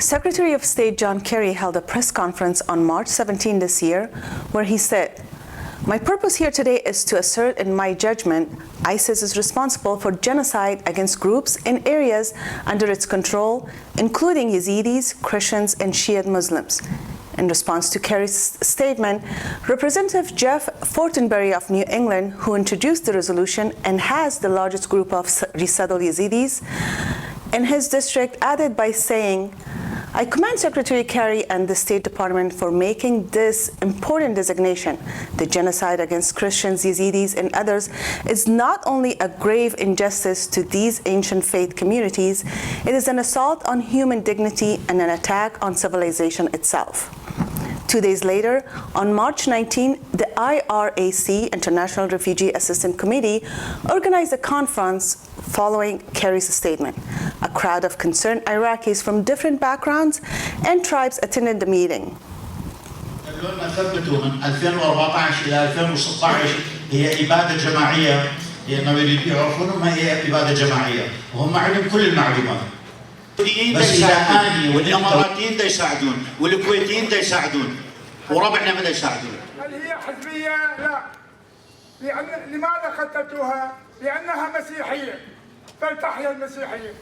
Secretary of State John Kerry held a press conference on March 17 this year, where he said, "My purpose here today is to assert in my judgment ISIS is responsible for genocide against groups in areas under its control, including Yazidis, Christians, and Shia Muslims." In response to Kerry's statement, Representative Jeff Fortenberry of New England, who introduced the resolution and has the largest group of resettled Yazidis in his district, added by saying, "I commend Secretary Kerry and the State Department for making this important designation. The genocide against Christians, Yazidis, and others is not only a grave injustice to these ancient faith communities, it is an assault on human dignity and an attack on civilization itself." 2 days later, on March 19, the I.R.A.C, International Refugee Assistance Committee, organized a conference following Kerry's statement. A crowd of concerned Iraqis from different backgrounds and tribes attended the meeting. ما ثبتوا من 2014 إلى 2016 هي إبادة جماعية، لأنه يريد يعرفون ما هي إبادة جماعية، وهم عندهم كل المعلومات. بس إذا أني والإماراتيين دا يساعدون والكويتيين دا يساعدون وربعنا ما دا يساعدون. هل هي حزبية؟ لا. لماذا قتلتوها؟ لأنها مسيحية. فلتحيا المسيحية.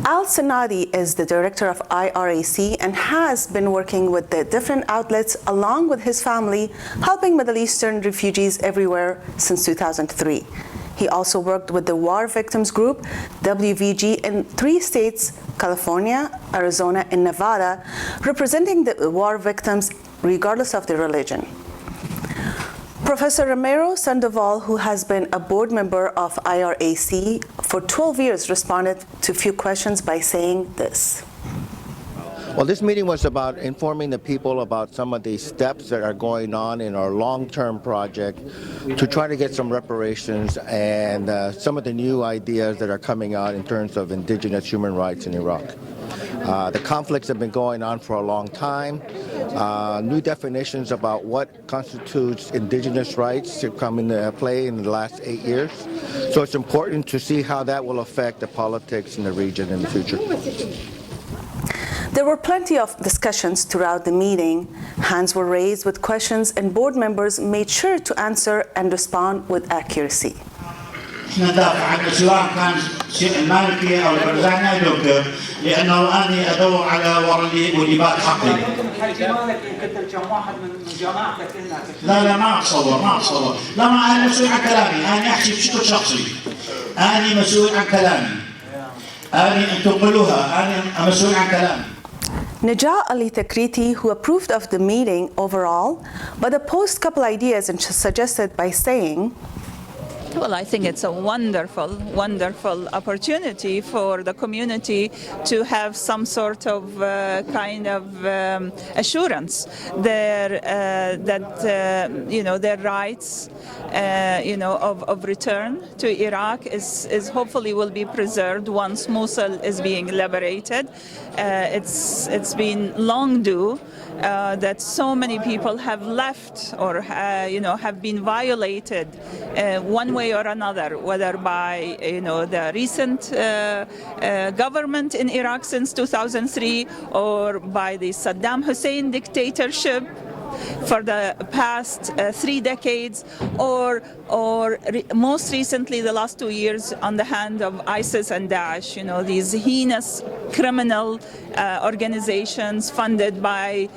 Al-Sanadi is the director of I.R.A.C and has been working with the different outlets along with his family, helping Middle Eastern refugees everywhere since 2003. He also worked with the War Victims Group, WVG, in 3 states, California, Arizona, and Nevada, representing the war victims regardless of their religion. Professor Romero Sandoval, who has been a board member of I.R.A.C for 12 years, responded to a few questions by saying this. Well, this meeting was about informing the people about some of the steps that are going on in our long-term project to try to get some reparations and some of the new ideas that are coming out in terms of indigenous human rights in Iraq. The conflicts have been going on for a long time. New definitions about what constitutes indigenous rights have come into play in the last 8 years. So it's important to see how that will affect the politics in the region in the future. There were plenty of discussions throughout the meeting. Hands were raised with questions, and board members made sure to answer and respond with accuracy. ندافع عنه سواء كان المالكي أو البرزاني أو دكتور، لأنه أنا أدور على والإباء حقي. لا ما أتصور. لا ما أنا مسؤول عن كلامي، أنا أحكي بشكل شخصي. أنا مسؤول عن كلامي. أنا أنتم قولوها، أنا مسؤول عن كلامي. Naija Elite, who approved of the meeting overall, but opposed a couple ideas and suggested by saying, well, I think it's a wonderful, wonderful opportunity for the community to have some sort of kind of assurance that their rights, of return to Iraq is hopefully will be preserved once Mosul is being liberated. It's been long due. That so many people have left or have been violated one way or another, whether by the recent government in Iraq since 2003 or by the Saddam Hussein dictatorship for the past 3 decades, or most recently the last 2 years on the hand of ISIS and Daesh, these heinous criminal organizations funded by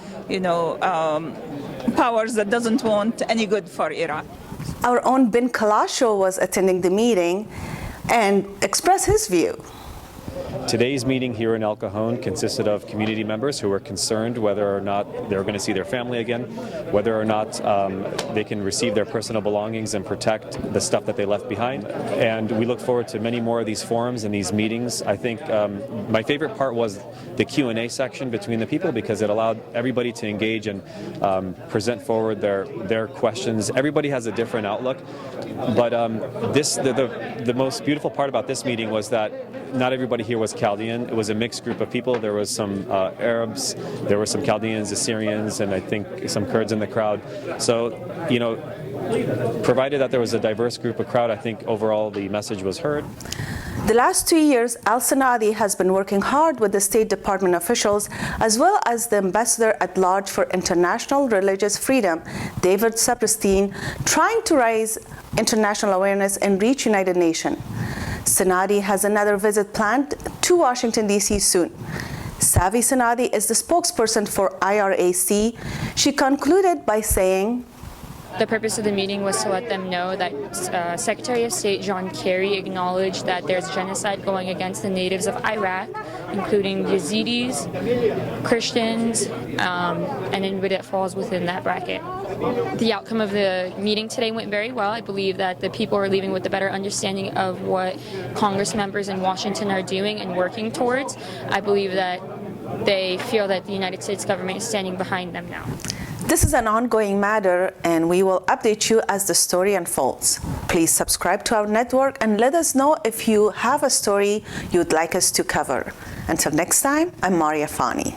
powers that doesn't want any good for Iraq. Our own Bin Kalasho was attending the meeting and expressed his view. Today's meeting here in El Cajon consisted of community members who were concerned whether or not they were going to see their family again, whether or not they can receive their personal belongings and protect the stuff that they left behind. And we look forward to many more of these forums and these meetings. I think my favorite part was the Q&A section between the people, because it allowed everybody to engage and present forward their questions. Everybody has a different outlook, but the most beautiful part about this meeting was that not everybody here was Chaldean. It was a mixed group of people. There was some Arabs, there were some Chaldeans, Assyrians, and I think some Kurds in the crowd. So, you know, provided that there was a diverse group of crowd, I think overall the message was heard. The last 2 years, Al-Sanadi has been working hard with the State Department officials as well as the Ambassador at Large for International Religious Freedom, David Saperstein, trying to raise international awareness and reach United Nations. Sanadi has another visit planned to Washington, D.C. soon. Savi Sanadi is the spokesperson for I.R.A.C. She concluded by saying, the purpose of the meeting was to let them know that Secretary of State John Kerry acknowledged that there's genocide going against the natives of Iraq, including Yazidis, Christians, and anybody that falls within that bracket. The outcome of the meeting today went very well. I believe that the people are leaving with a better understanding of what Congress members in Washington are doing and working towards. I believe that they feel that the United States government is standing behind them now. This is an ongoing matter, and we will update you as the story unfolds. Please subscribe to our network and let us know if you have a story you'd like us to cover. Until next time, I'm Maria Fani.